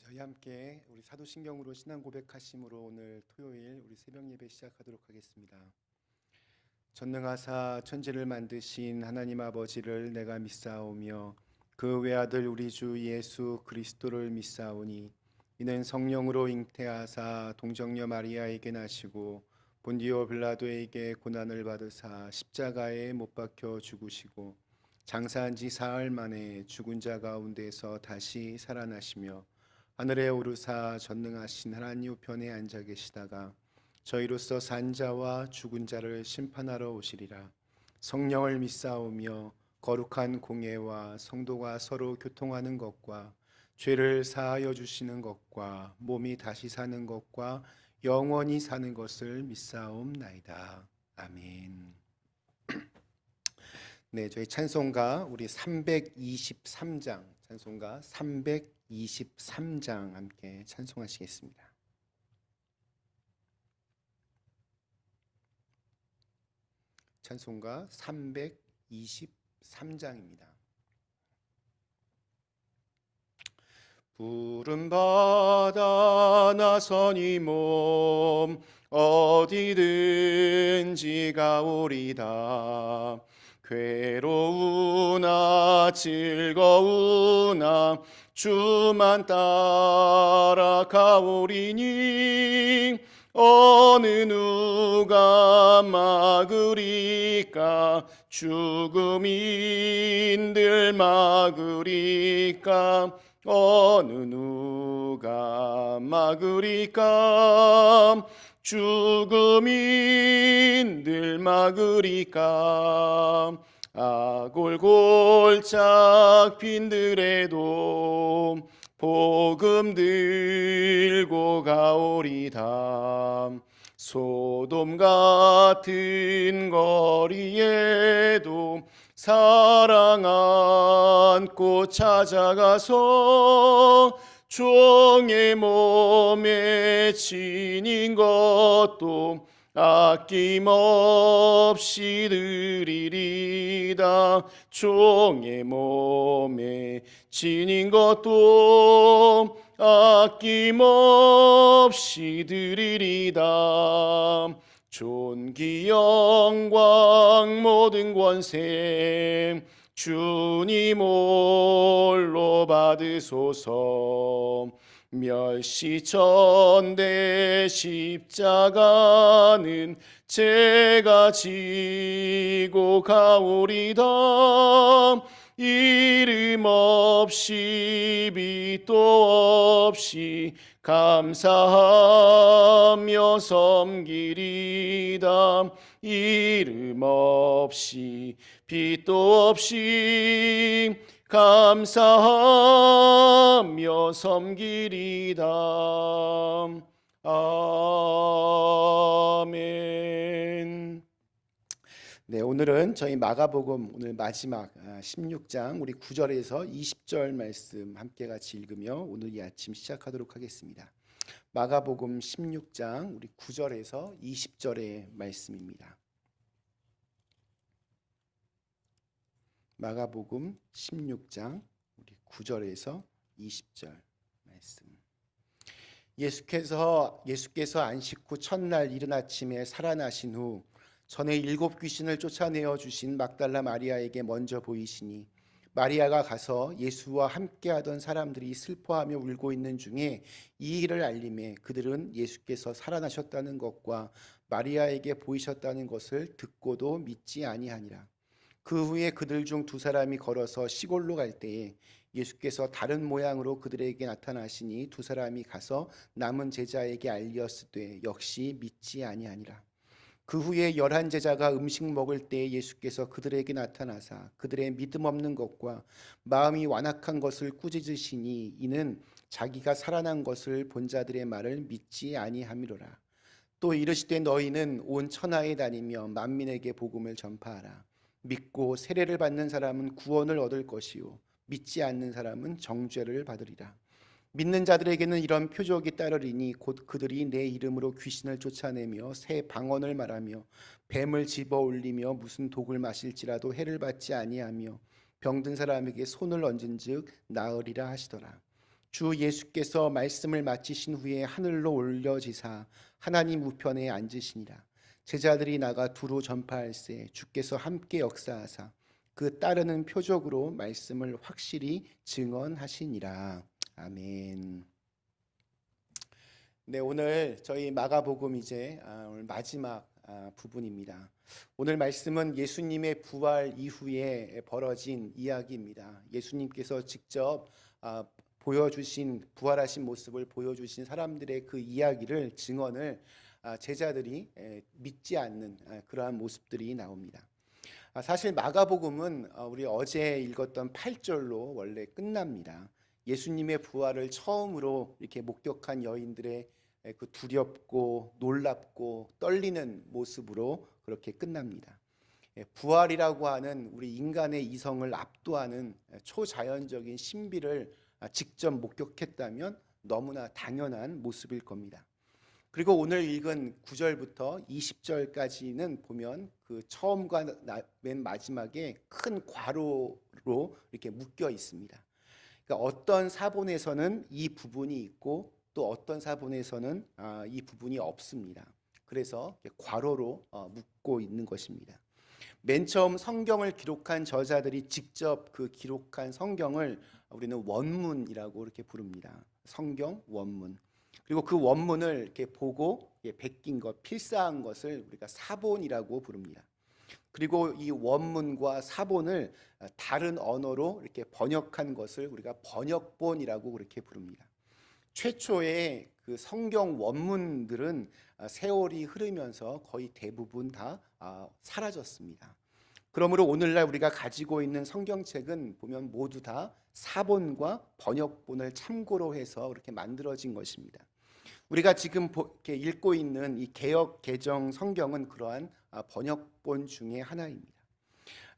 저희 함께 우리 사도신경으로 신앙 고백하심으로 오늘 토요일 우리 새벽 예배 시작하도록 하겠습니다. 전능하사 천지를 만드신 하나님 아버지를 내가 믿사오며 그 외아들 우리 주 예수 그리스도를 믿사오니 이는 성령으로 잉태하사 동정녀 마리아에게 나시고 본디오 빌라도에게 고난을 받으사 십자가에 못 박혀 죽으시고 장사한 지 사흘 만에 죽은 자 가운데서 다시 살아나시며 하늘에 오르사 전능하신 하나님 우편에 앉아 계시다가 저희로서 산 자와 죽은 자를 심판하러 오시리라. 성령을 믿사오며 거룩한 공예와 성도가 서로 교통하는 것과 죄를 사하여 주시는 것과 몸이 다시 사는 것과 영원히 사는 것을 믿사옵나이다. 아멘. 네, 저희 찬송가 우리 323장 찬송가 323장 함께 찬송하시겠습니다. 찬송가 323장입니다. 푸른 바다 나선이 몸 어디든지 가오리다. 괴로우나 즐거우나 주만 따라가오리니 어느 누가 막으리까. 죽음인들 막으리까. 어느 누가 막으리까. 죽음인들 막으리까. 아골골짝 빈들에도 복음 들고 가오리다. 소돔 같은 거리에도 사랑 안고 찾아가서 종의 몸에 지닌 것도 아낌없이 드리리다. 종의 몸에 지닌 것도 아낌없이 드리리다. 존귀 영광 모든 권세 주님 홀로 받으소서. 멸시천대 십자가는 제가 지고 가오리다. 이름 없이 빛도 없이 감사하며 섬기리다. 이름 없이 빛도 없이 감사하며 섬기리다. 아멘. 네, 오늘은 저희 마가복음 오늘 마지막 16장 우리 9절에서 20절 말씀 함께 같이 읽으며 오늘 이 아침 시작하도록 하겠습니다. 마가복음 16장 우리 9절에서 20절의 말씀입니다. 마가복음 16장 우리 9절에서 20절 말씀. 예수께서 안식 후 첫날 이른 아침에 살아나신 후 전에 7 귀신을 쫓아내어 주신 막달라 마리아에게 먼저 보이시니 마리아가 가서 예수와 함께하던 사람들이 슬퍼하며 울고 있는 중에 이 일을 알림해 그들은 예수께서 살아나셨다는 것과 마리아에게 보이셨다는 것을 듣고도 믿지 아니하니라. 그 후에 그들 중 2사람이 걸어서 시골로 갈 때에 예수께서 다른 모양으로 그들에게 나타나시니 2사람이 가서 남은 제자에게 알렸으되 역시 믿지 아니하니라. 그 후에 11 제자가 음식 먹을 때에 예수께서 그들에게 나타나사 그들의 믿음 없는 것과 마음이 완악한 것을 꾸짖으시니 이는 자기가 살아난 것을 본 자들의 말을 믿지 아니함이로라. 또 이르시되 너희는 온 천하에 다니며 만민에게 복음을 전파하라. 믿고 세례를 받는 사람은 구원을 얻을 것이요 믿지 않는 사람은 정죄를 받으리라. 믿는 자들에게는 이런 표적이 따르리니 곧 그들이 내 이름으로 귀신을 쫓아내며 새 방언을 말하며 뱀을 집어 올리며 무슨 독을 마실지라도 해를 받지 아니하며 병든 사람에게 손을 얹은즉 나으리라 하시더라. 주 예수께서 말씀을 마치신 후에 하늘로 올려지사 하나님 우편에 앉으시니라. 제자들이 나가 두루 전파할세 주께서 함께 역사하사 그 따르는 표적으로 말씀을 확실히 증언하시니라. 아멘. 네, 오늘 저희 마가복음 이제 오늘 마지막 부분입니다. 오늘 말씀은 예수님의 부활 이후에 벌어진 이야기입니다. 예수님께서 직접 보여주신 부활하신 모습을 보여주신 사람들의 그 이야기를 증언을 제자들이 믿지 않는 그러한 모습들이 나옵니다. 사실 마가복음은 우리 어제 읽었던 8절로 원래 끝납니다. 예수님의 부활을 처음으로 이렇게 목격한 여인들의 그 두렵고 놀랍고 떨리는 모습으로 그렇게 끝납니다. 부활이라고 하는 우리 인간의 이성을 압도하는 초자연적인 신비를 직접 목격했다면 너무나 당연한 모습일 겁니다. 그리고 오늘 읽은 9절부터 20절까지는 보면 그 처음과 맨 마지막에 큰 괄호로 이렇게 묶여 있습니다. 그러니까 어떤 사본에서는 이 부분이 있고 또 어떤 사본에서는 이 부분이 없습니다. 그래서 괄호로 묶고 있는 것입니다. 맨 처음 성경을 기록한 저자들이 직접 그 기록한 성경을 우리는 원문이라고 이렇게 부릅니다. 성경 원문. 그리고 그 원문을 이렇게 보고 베낀 것, 필사한 것을 우리가 사본이라고 부릅니다. 그리고 이 원문과 사본을 다른 언어로 이렇게 번역한 것을 우리가 번역본이라고 그렇게 부릅니다. 최초의 그 성경 원문들은 세월이 흐르면서 거의 대부분 다 사라졌습니다. 그러므로 오늘날 우리가 가지고 있는 성경책은 보면 모두 다 사본과 번역본을 참고로 해서 그렇게 만들어진 것입니다. 우리가 지금 이렇게 읽고 있는 이 개역 개정 성경은 그러한 번역본 중에 하나입니다.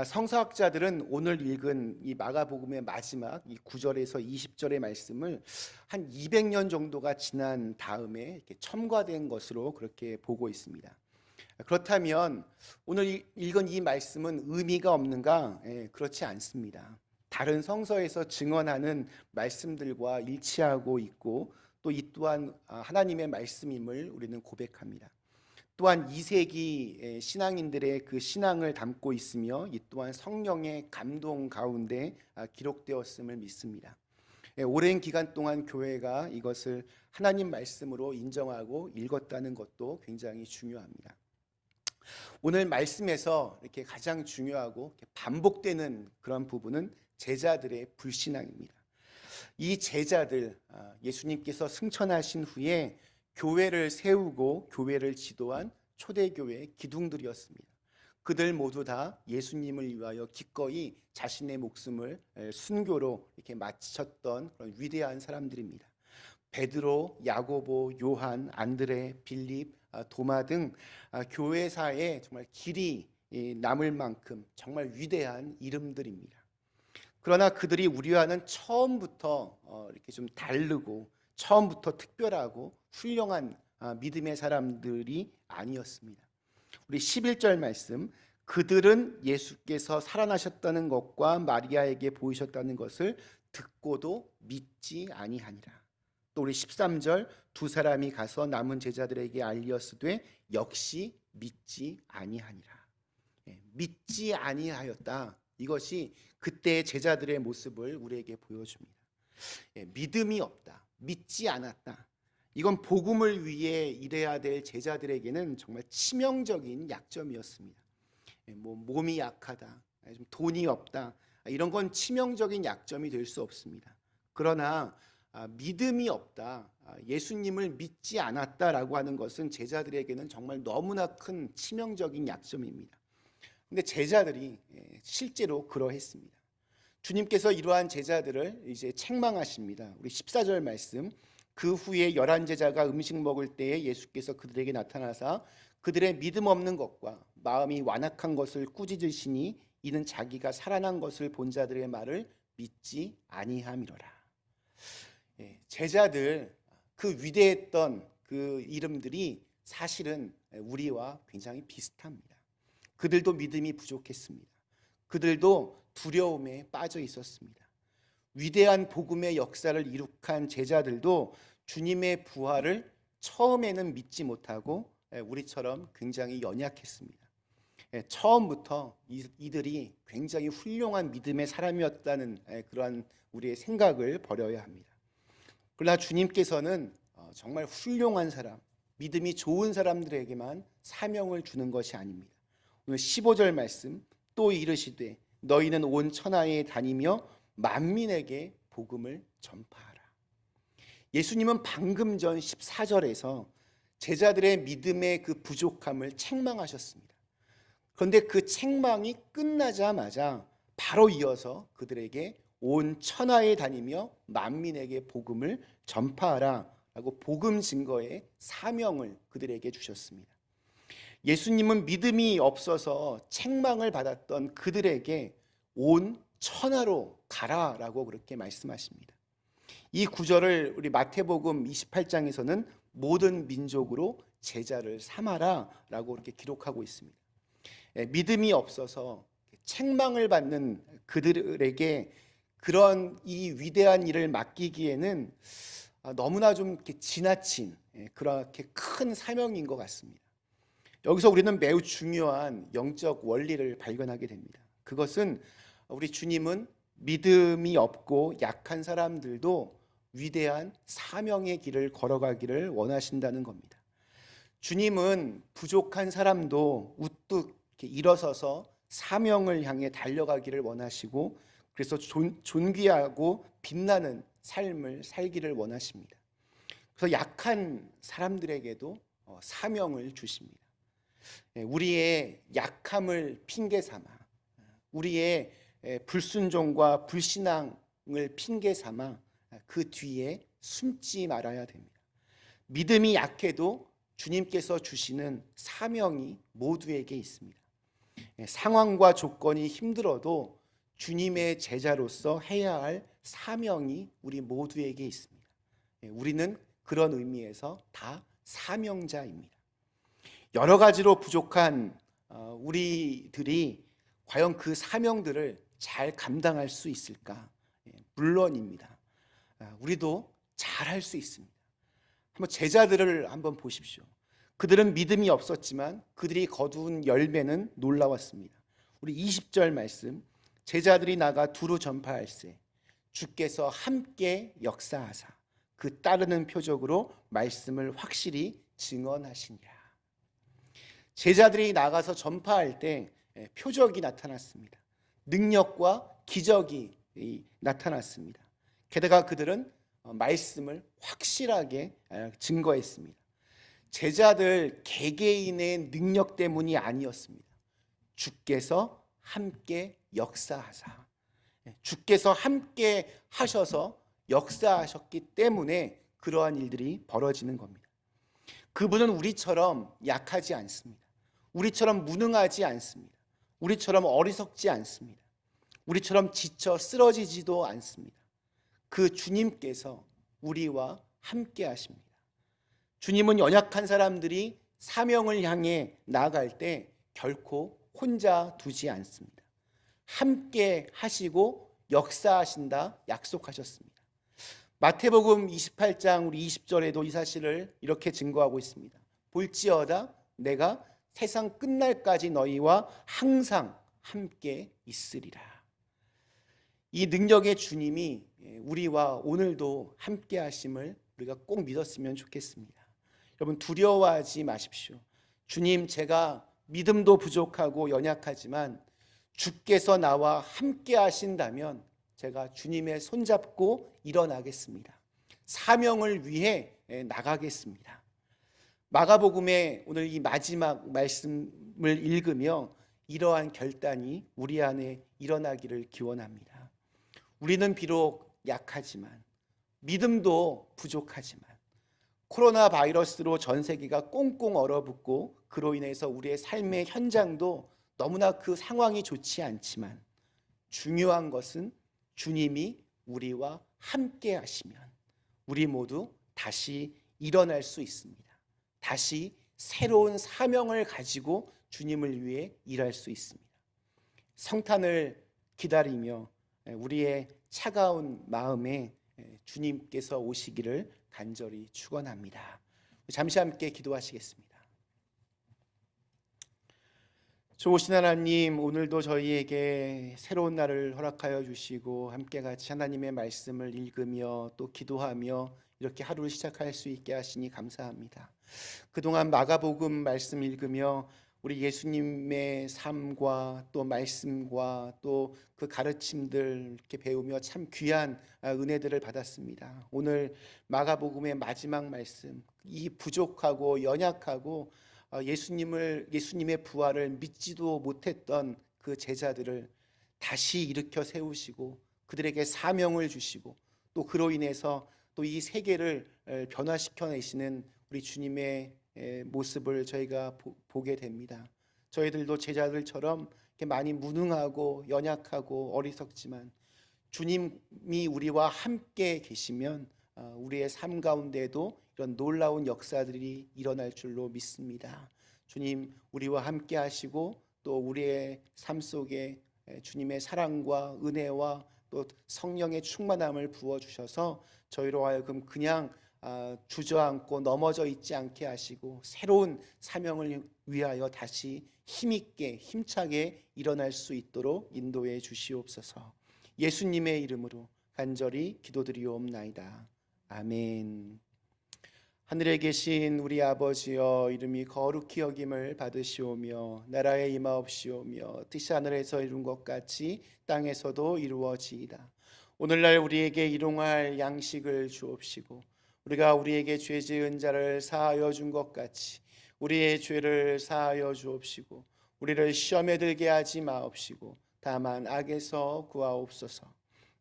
성서학자들은 오늘 읽은 이 마가복음의 마지막 이 9절에서 20절의 말씀을 한 200년 정도가 지난 다음에 이렇게 첨가된 것으로 그렇게 보고 있습니다. 그렇다면 오늘 읽은 이 말씀은 의미가 없는가? 그렇지 않습니다. 다른 성서에서 증언하는 말씀들과 일치하고 있고 또 이 또한 하나님의 말씀임을 우리는 고백합니다. 또한 2세기 신앙인들의 그 신앙을 담고 있으며 이 또한 성령의 감동 가운데 기록되었음을 믿습니다. 오랜 기간 동안 교회가 이것을 하나님 말씀으로 인정하고 읽었다는 것도 굉장히 중요합니다. 오늘 말씀에서 이렇게 가장 중요하고 반복되는 그런 부분은 제자들의 불신앙입니다. 이 제자들, 예수님께서 승천하신 후에 교회를 세우고 교회를 지도한 초대교회의 기둥들이었습니다. 그들 모두 다 예수님을 위하여 기꺼이 자신의 목숨을 순교로 이렇게 바쳤던 그런 위대한 사람들입니다. 베드로, 야고보, 요한, 안드레, 빌립, 도마 등 교회사에 정말 길이 남을 만큼 정말 위대한 이름들입니다. 그러나 그들이 우리와는 처음부터 이렇게 좀 다르고 처음부터 특별하고 훌륭한 믿음의 사람들이 아니었습니다. 우리 11절 말씀, 그들은 예수께서 살아나셨다는 것과 마리아에게 보이셨다는 것을 듣고도 믿지 아니하니라. 또 우리 13절, 두 사람이 가서 남은 제자들에게 알리었으되 역시 믿지 아니하니라. 믿지 아니하였다. 이것이 그때의 제자들의 모습을 우리에게 보여줍니다. 믿음이 없다, 믿지 않았다. 이건 복음을 위해 일해야 될 제자들에게는 정말 치명적인 약점이었습니다. 몸이 약하다, 좀 돈이 없다, 이런 건 치명적인 약점이 될 수 없습니다. 그러나 믿음이 없다, 예수님을 믿지 않았다라고 하는 것은 제자들에게는 정말 너무나 큰 치명적인 약점입니다. 근데 제자들이 실제로 그러했습니다. 주님께서 이러한 제자들을 이제 책망하십니다. 우리 14절 말씀, 그 후에 11제자가 음식 먹을 때에 예수께서 그들에게 나타나사 그들의 믿음 없는 것과 마음이 완악한 것을 꾸짖으시니 이는 자기가 살아난 것을 본 자들의 말을 믿지 아니함이로라. 제자들, 그 위대했던 그 이름들이 사실은 우리와 굉장히 비슷합니다. 그들도 믿음이 부족했습니다. 그들도 두려움에 빠져 있었습니다. 위대한 복음의 역사를 이룩한 제자들도 주님의 부활을 처음에는 믿지 못하고 우리처럼 굉장히 연약했습니다. 처음부터 이들이 굉장히 훌륭한 믿음의 사람이었다는 그러한 우리의 생각을 버려야 합니다. 그러나 주님께서는 정말 훌륭한 사람, 믿음이 좋은 사람들에게만 사명을 주는 것이 아닙니다. 오늘 15절 말씀, 또 이르시되 너희는 온 천하에 다니며 만민에게 복음을 전파하라. 예수님은 방금 전 14절에서 제자들의 믿음의 그 부족함을 책망하셨습니다. 그런데 그 책망이 끝나자마자 바로 이어서 그들에게 온 천하에 다니며 만민에게 복음을 전파하라 라고 복음 증거의 사명을 그들에게 주셨습니다. 예수님은 믿음이 없어서 책망을 받았던 그들에게 온 천하로 가라라고 그렇게 말씀하십니다. 이 구절을 우리 마태복음 28장에서는 모든 민족으로 제자를 삼아라라고 그렇게 기록하고 있습니다. 믿음이 없어서 책망을 받는 그들에게 그런 이 위대한 일을 맡기기에는 너무나 좀 이렇게 지나친 그렇게 큰 사명인 것 같습니다. 여기서 우리는 매우 중요한 영적 원리를 발견하게 됩니다. 그것은 우리 주님은 믿음이 없고 약한 사람들도 위대한 사명의 길을 걸어가기를 원하신다는 겁니다. 주님은 부족한 사람도 우뚝 이렇게 일어서서 사명을 향해 달려가기를 원하시고, 그래서 존귀하고 빛나는 삶을 살기를 원하십니다. 그래서 약한 사람들에게도 사명을 주십니다. 우리의 약함을 핑계 삼아, 우리의 불순종과 불신앙을 핑계 삼아 그 뒤에 숨지 말아야 됩니다. 믿음이 약해도 주님께서 주시는 사명이 모두에게 있습니다. 상황과 조건이 힘들어도 주님의 제자로서 해야 할 사명이 우리 모두에게 있습니다. 우리는 그런 의미에서 다 사명자입니다. 여러 가지로 부족한 우리들이 과연 그 사명들을 잘 감당할 수 있을까? 물론입니다. 우리도 잘할 수 있습니다. 한번 제자들을 한번 보십시오. 그들은 믿음이 없었지만 그들이 거둔 열매는 놀라웠습니다. 우리 20절 말씀, 제자들이 나가 두루 전파할세 주께서 함께 역사하사 그 따르는 표적으로 말씀을 확실히 증언하시니라. 제자들이 나가서 전파할 때 표적이 나타났습니다. 능력과 기적이 나타났습니다. 게다가 그들은 말씀을 확실하게 증거했습니다. 제자들 개개인의 능력 때문이 아니었습니다. 주께서 함께 역사하사, 주께서 함께 하셔서 역사하셨기 때문에 그러한 일들이 벌어지는 겁니다. 그분은 우리처럼 약하지 않습니다. 우리처럼 무능하지 않습니다. 우리처럼 어리석지 않습니다. 우리처럼 지쳐 쓰러지지도 않습니다. 그 주님께서 우리와 함께 하십니다. 주님은 연약한 사람들이 사명을 향해 나아갈 때 결코 혼자 두지 않습니다. 함께 하시고 역사하신다 약속하셨습니다. 마태복음 28장 우리 20절에도 이 사실을 이렇게 증거하고 있습니다. 볼지어다 내가 세상 끝날까지 너희와 항상 함께 있으리라. 이 능력의 주님이 우리와 오늘도 함께 하심을 우리가 꼭 믿었으면 좋겠습니다. 여러분, 두려워하지 마십시오. 주님, 제가 믿음도 부족하고 연약하지만 주께서 나와 함께 하신다면 제가 주님의 손잡고 일어나겠습니다. 사명을 위해 나가겠습니다. 마가복음의 오늘 이 마지막 말씀을 읽으며 이러한 결단이 우리 안에 일어나기를 기원합니다. 우리는 비록 약하지만, 믿음도 부족하지만, 코로나 바이러스로 전 세계가 꽁꽁 얼어붙고 그로 인해서 우리의 삶의 현장도 너무나 그 상황이 좋지 않지만, 중요한 것은 주님이 우리와 함께 하시면 우리 모두 다시 일어날 수 있습니다. 다시 새로운 사명을 가지고 주님을 위해 일할 수 있습니다. 성탄을 기다리며 우리의 차가운 마음에 주님께서 오시기를 간절히 축원합니다. 잠시 함께 기도하시겠습니다. 좋으신 하나님, 오늘도 저희에게 새로운 날을 허락하여 주시고 함께 같이 하나님의 말씀을 읽으며 또 기도하며 이렇게 하루를 시작할 수 있게 하시니 감사합니다. 그동안 마가복음 말씀 읽으며 우리 예수님의 삶과 또 말씀과 또 그 가르침들 이렇게 배우며 참 귀한 은혜들을 받았습니다. 오늘 마가복음의 마지막 말씀, 이 부족하고 연약하고 예수님의 부활을 믿지도 못했던 그 제자들을 다시 일으켜 세우시고 그들에게 사명을 주시고 또 그로 인해서 또 이 세계를 변화시켜 내시는 우리 주님의 모습을 저희가 보게 됩니다. 저희들도 제자들처럼 이렇게 많이 무능하고 연약하고 어리석지만 주님이 우리와 함께 계시면 우리의 삶 가운데도 이런 놀라운 역사들이 일어날 줄로 믿습니다. 주님, 우리와 함께 하시고 또 우리의 삶 속에 주님의 사랑과 은혜와 또 성령의 충만함을 부어주셔서 저희로 하여금 그냥 주저앉고 넘어져 있지 않게 하시고 새로운 사명을 위하여 다시 힘있게 힘차게 일어날 수 있도록 인도해 주시옵소서. 예수님의 이름으로 간절히 기도드리옵나이다. 아멘. 하늘에 계신 우리 아버지여, 이름이 거룩히 여김을 받으시오며 나라에 임하옵시오며 뜻이 하늘에서 이룬 것 같이 땅에서도 이루어지이다. 오늘날 우리에게 일용할 양식을 주옵시고 우리가 우리에게 죄 지은 자를 사하여 준 것 같이 우리의 죄를 사하여 주옵시고 우리를 시험에 들게 하지 마옵시고 다만 악에서 구하옵소서.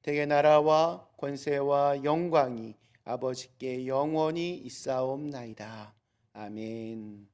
대개 나라와 권세와 영광이 아버지께 영원히 있사옵나이다. 아멘.